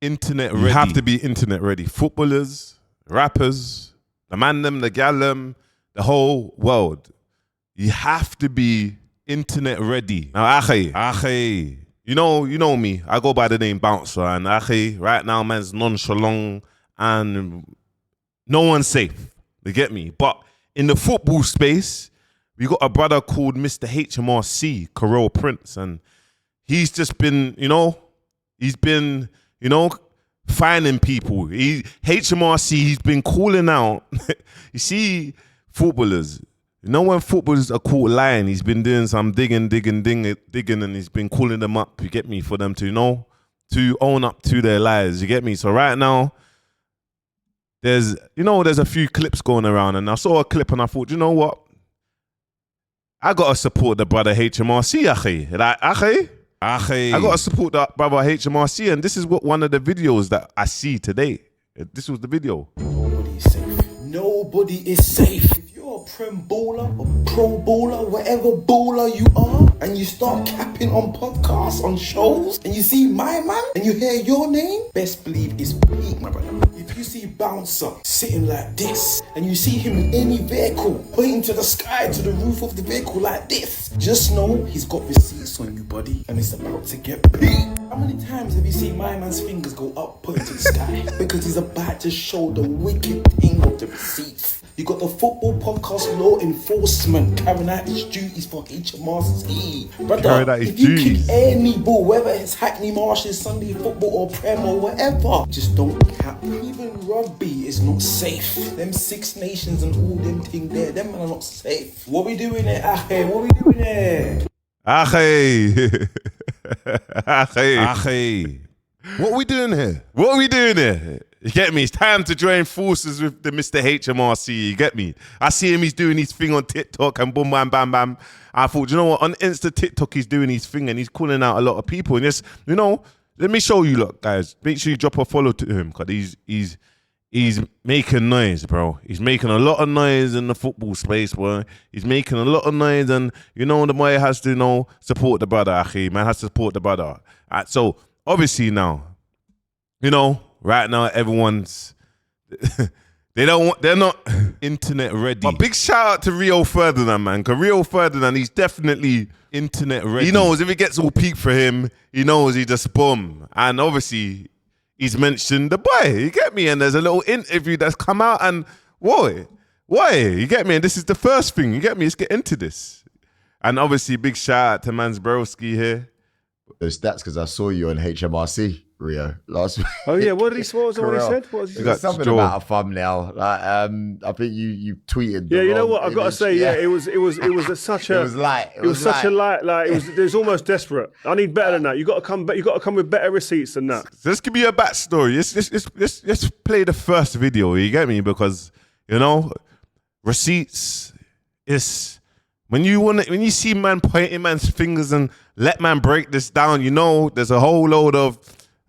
internet ready. You have to be internet ready. Footballers, rappers, the man them, the gal them, the whole world. You have to be internet ready. Now, Ackhiii. You know me. I go by the name Bouncer, and Ackhiii, right now, man's nonchalant and no one's safe. You get me? But in the football space, we got a brother called Mr. HMRC, Karel Prince, and he's just been, finding people. HMRC, he's been calling out. You see, footballers. When footballers are caught lying, he's been doing some digging, and he's been calling them up, you get me, for them to, to own up to their lies, you get me? So right now, there's a few clips going around, and I saw a clip and I thought, you know what? I gotta support the brother HMRC, Ackhiii. Like, Ackhiii. I gotta support that brother HMRC, and this is what one of the videos that I see today. This was the video. Nobody is safe. Nobody is safe. If you're a prem baller, a pro baller, whatever baller you are, and you start capping on podcasts, on shows, and you see my man, and you hear your name, best believe it's peak, my brother. If you see Bouncer sitting like this, and you see him in any vehicle, pointing to the sky, to the roof of the vehicle like this, just know he's got receipts on you, buddy, and it's about to get peak. How many times have you seen my man's fingers go up, pointing to the sky? Because he's about to show the wicked thing of the receipts. You got the football podcast law enforcement carrying out its duties for HMRC. Brother, if you kick any ball, whether it's Hackney Marshes, Sunday football or Prem or whatever, just don't cap. Even rugby is not safe. Them Six Nations and all them things there, them men are not safe. What we doing there, Ackhiii? What we doing there? Ackhiii. Ackhiii. What we doing here? What we doing here? You get me? It's time to join forces with the Mr. HMRC. You get me? I see him, he's doing his thing on TikTok and boom, bam, bam, bam. I thought, you know what? On Insta TikTok, he's doing his thing and he's calling out a lot of people. And just, let me show you, look, guys. Make sure you drop a follow to him because he's making noise, bro. He's making a lot of noise in the football space, bro. He's making a lot of noise, and the boy has to, support the brother, Ackhiii. Man has to support the brother. So obviously now, right now everyone's they're not internet ready. But big shout out to Rio Ferdinand, man. Because Rio Ferdinand, he's definitely internet ready. He knows if it gets all peak for him, he knows he just boom. And obviously, he's mentioned the boy, you get me? And there's a little interview that's come out and why? You get me? And this is the first thing, you get me? Let's get into this. And obviously, big shout out to Mans Broski here. Those stats because I saw you on HMRC, Rio, last week. Oh yeah, what was what he said? What was he said? Something about a thumbnail. Like, I think you tweeted. Yeah, you know what I've got to say. Yeah, it was such a. It was light. It was such a light. Like it was almost desperate. I need better than that. You got to come with better receipts than that. So let's give you a backstory. Let's play the first video. You get me? Because receipts is. When you see man pointing man's fingers and let man break this down, there's a whole load of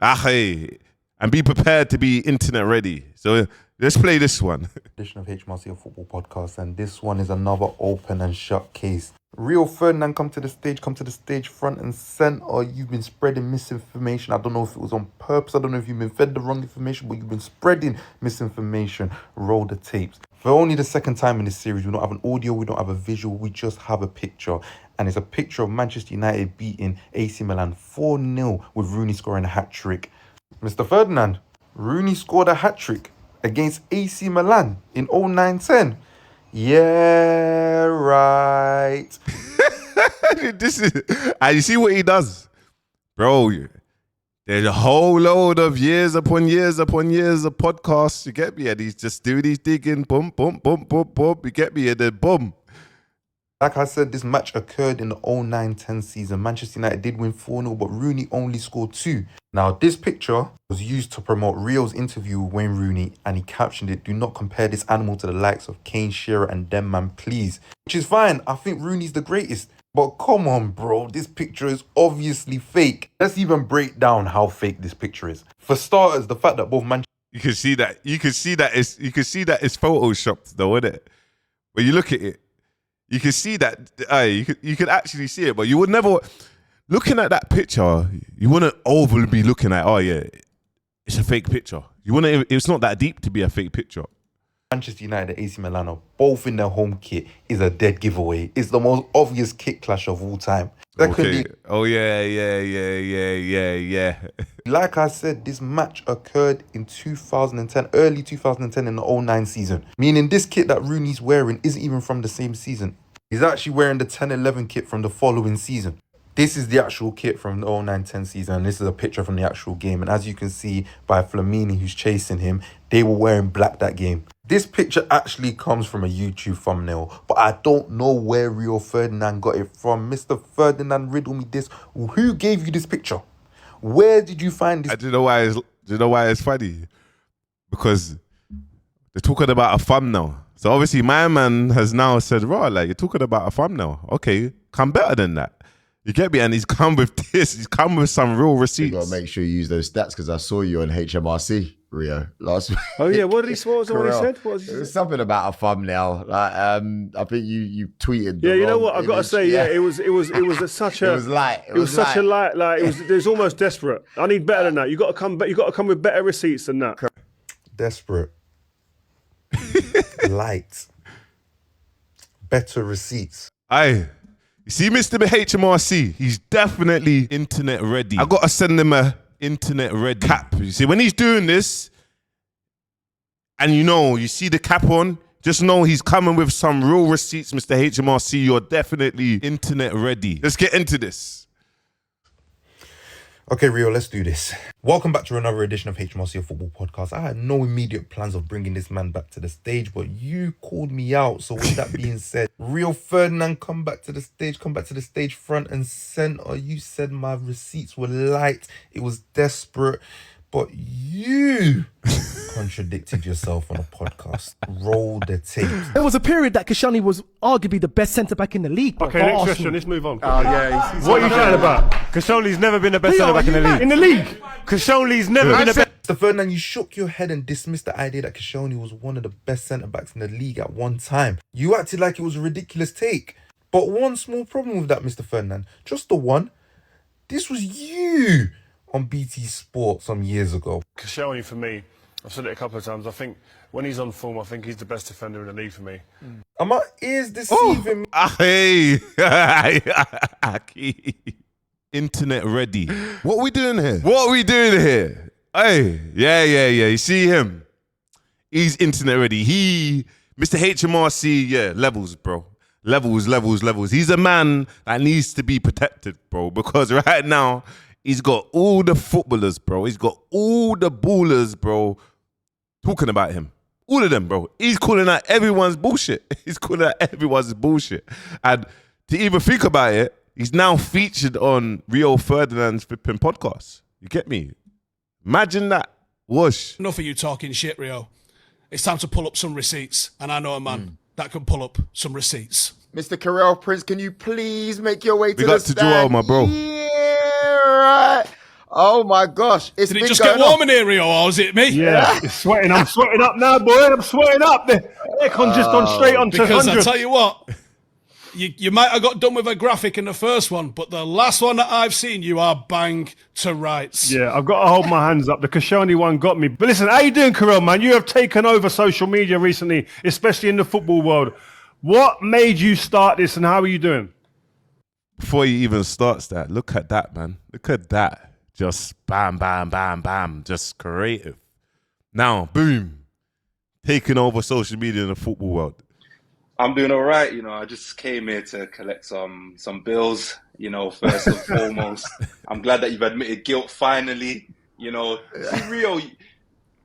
Ackhiii, and be prepared to be internet ready. So let's play this one. Edition of HMRC, a football podcast, and this one is another open and shut case. Rio Ferdinand, come to the stage front and center. You've been spreading misinformation. I don't know if it was on purpose. I don't know if you've been fed the wrong information, but you've been spreading misinformation. Roll the tapes. For only the second time in this series, we don't have an audio, we don't have a visual, we just have a picture. And it's a picture of Manchester United beating AC Milan 4-0 with Rooney scoring a hat-trick. Mr. Ferdinand, Rooney scored a hat-trick against AC Milan in 09-10. Yeah, right. This is, and you see what he does? Bro, there's a whole load of years upon years of podcasts, you get me? And he's just doing his digging, boom, boom, boom, boom, boom, you get me? And then boom. Like I said, this match occurred in the 09-10 season. Manchester United did win 4-0, but Rooney only scored 2. Now, this picture was used to promote Rio's interview with Wayne Rooney, and he captioned it, "Do not compare this animal to the likes of Kane, Shearer and them man, please." Which is fine. I think Rooney's the greatest. But come on, bro, this picture is obviously fake. Let's even break down how fake this picture is. For starters, the fact that both Manchester... You can see that it's photoshopped though, isn't it? When you look at it, you can see that, you could actually see it, but you would never, looking at that picture, you wouldn't overly be looking at, oh yeah, It's a fake picture. It's not that deep to be a fake picture. Manchester United and AC Milan are both in their home kit is a dead giveaway. It's the most obvious kit clash of all time. Secondly, Okay. Oh yeah. like I said, this match occurred in 2010, early 2010 in the 09 season. Meaning this kit that Rooney's wearing isn't even from the same season. He's actually wearing the 10-11 kit from the following season. This is the actual kit from the 09-10 season, and this is a picture from the actual game. And as you can see by Flamini, who's chasing him, they were wearing black that game. This picture actually comes from a YouTube thumbnail, but I don't know where Rio Ferdinand got it from. Mr. Ferdinand, riddle me this. Who gave you this picture? Where did you find this? Do you know why it's funny? Because they're talking about a thumbnail. So obviously my man has now said, right, like, you're talking about a thumbnail. Okay, come better than that. You get me? And he's come with this. He's come with some real receipts. You got to make sure you use those stats because I saw you on HMRC, Rio, last week. Oh yeah, what was what he said? What was he It was said? something about a thumbnail. Like, I think you tweeted. Yeah, the you know wrong what? I've got to image. say, it was such a. It was light. It was such a light. Like it was almost desperate. I need better than that. You got to come. You got to come with better receipts than that. Desperate. Light. Better receipts. Aye. You see Mr. HMRC, he's definitely internet ready. I gotta send him a internet ready cap. You see, when he's doing this, and you see the cap on, just know he's coming with some real receipts, Mr. HMRC. You're definitely internet ready. Let's get into this. Okay, Rio, let's do this. Welcome back to another edition of HMRC Football Podcast. I had no immediate plans of bringing this man back to the stage, but you called me out. So with that being said, Rio Ferdinand, come back to the stage front and center. You said my receipts were light. It was desperate. But you contradicted yourself on a podcast. Roll the tape. There was a period that Koscielny was arguably the best centre-back in the league. Okay, for next Arsenal. question. Let's move on. Oh yeah. What are you saying about? Koscielny's never been the best centre back in the league. In the league, Koscielny's never been the best. Mr. Ferdinand, you shook your head and dismissed the idea that Koscielny was one of the best centre-backs in the league at one time. You acted like it was a ridiculous take. But one small problem with that, Mr. Ferdinand, just the one. This was you on BT Sport some years ago. Koscielny for me, I've said it a couple of times. I think when he's on form, I think he's the best defender in the league for me. Are my ears deceiving me? Hey, Ackhiii. Internet ready. What we doing here? Hey, yeah. You see him? He's internet ready. Mr. HMRC, levels, bro. Levels. He's a man that needs to be protected, bro, because right now, he's got all the footballers, bro. He's got all the ballers, bro, talking about him. All of them, bro. He's calling out everyone's bullshit. And to even think about it, he's now featured on Rio Ferdinand's flipping podcast. You get me? Imagine that. Whoosh. Enough of you talking shit, Rio. It's time to pull up some receipts. And I know a man that can pull up some receipts. Mr. Karel Prince, can you please make your way to We the got to stand? Joel, my bro. Yeah, right. Oh my gosh. Did it just get warm in here, Rio, or was it me? Yeah, it's sweating. I'm sweating up now, boy. I'm sweating up. The aircon just gone straight on to Because 100. I tell you what, you might have got done with a graphic in the first one, but the last one that I've seen, you are bang to rights. Yeah, I've got to hold my hands up. The Koscielny one got me. But listen, how you doing, Karel, man? You have taken over social media recently, especially in the football world. What made you start this and how are you doing? Before he even starts that, look at that, man. Look at that. Just bam. Just creative. Now, boom. Taking over social media in the football world. I'm doing all right. I just came here to collect some bills, first and foremost. I'm glad that you've admitted guilt finally. See, Rio,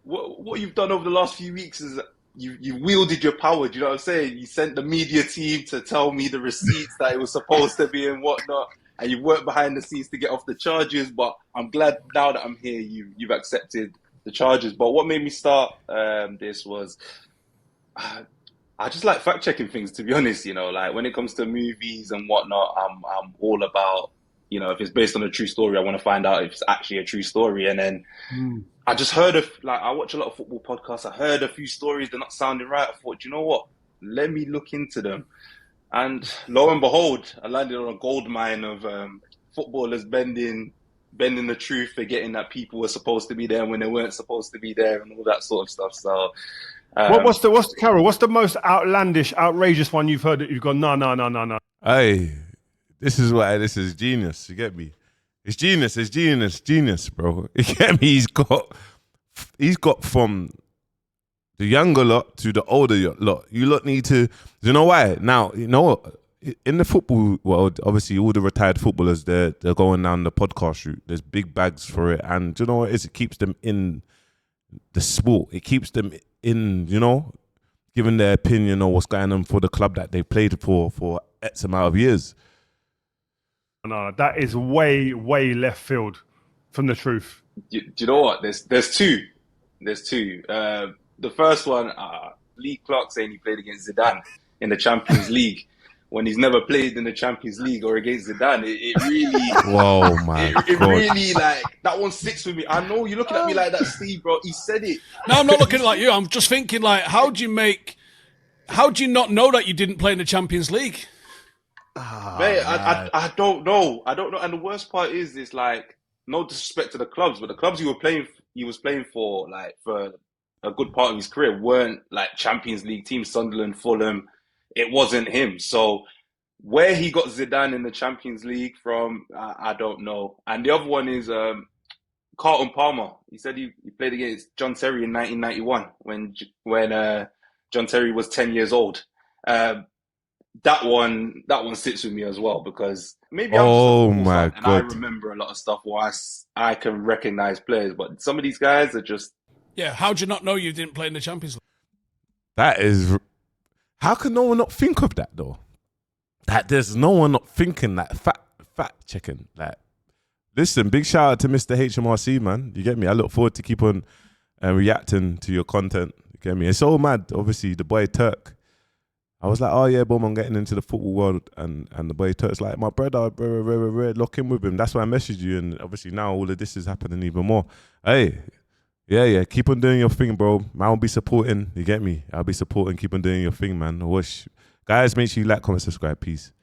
what you've done over the last few weeks is you wielded your power. Do you know what I'm saying? You sent the media team to tell me the receipts that it was supposed to be and whatnot. And you've worked behind the scenes to get off the charges. But I'm glad now that I'm here, you've accepted the charges. But what made me start this was... I just like fact checking things, to be honest. Like when it comes to movies and whatnot, I'm all about, if it's based on a true story, I want to find out if it's actually a true story. And then I just heard I watch a lot of football podcasts. I heard a few stories, they're not sounding right. I thought, you know what? Let me look into them. And lo and behold, I landed on a gold mine of footballers bending bending the truth, forgetting that people were supposed to be there when they weren't supposed to be there, and all that sort of stuff. So, What's the Carol? What's the most outlandish, outrageous one you've heard that you've gone no? Hey, this is genius. You get me? It's genius, bro. You get me? He's got from the younger lot to the older lot. You lot need to. You know why? Now you know what? In the football world, obviously all the retired footballers they're going down the podcast route. There's big bags for it, and you know what it is? It keeps them in the sport. It keeps them in, giving their opinion on what's going on for the club that they played for X amount of years. No, that is way left field from the truth. Do you know what? There's two. The first one, Lee Clark saying he played against Zidane in the Champions League. When he's never played in the Champions League or against Zidane, it really, whoa, man, it really that one sticks with me. I know you're looking at me like that, Steve, bro. He said it. No, I'm not looking like you. I'm just thinking, like, how do you not know that you didn't play in the Champions League? Mate, I don't know. And the worst part is, it's like, no disrespect to the clubs, but the clubs he was playing for, like, for a good part of his career, weren't like Champions League teams. Sunderland, Fulham. It wasn't him. So where he got Zidane in the Champions League from, I don't know. And the other one is Carlton Palmer. He said he played against John Terry in 1991 when John Terry was 10 years old. That one sits with me as well, because maybe I'm just a football fan and I remember a lot of stuff where I can recognize players, but some of these guys are just... Yeah, how'd you not know you didn't play in the Champions League? That is... How can no one not think of that, though? That there's no one not thinking that, fact checking. Like, listen, big shout out to Mr. HMRC, man. You get me? I look forward to keep on reacting to your content. You get me? It's so mad. Obviously, the boy Turk. I was like, oh yeah, boom, I'm getting into the football world, and the boy Turk's like, my brother, lock in with him. That's why I messaged you, and obviously now all of this is happening even more. Hey. Yeah, keep on doing your thing, bro. Man, I'll be supporting. You get me? I'll be supporting. Keep on doing your thing, man. Guys, make sure you like, comment, subscribe. Peace.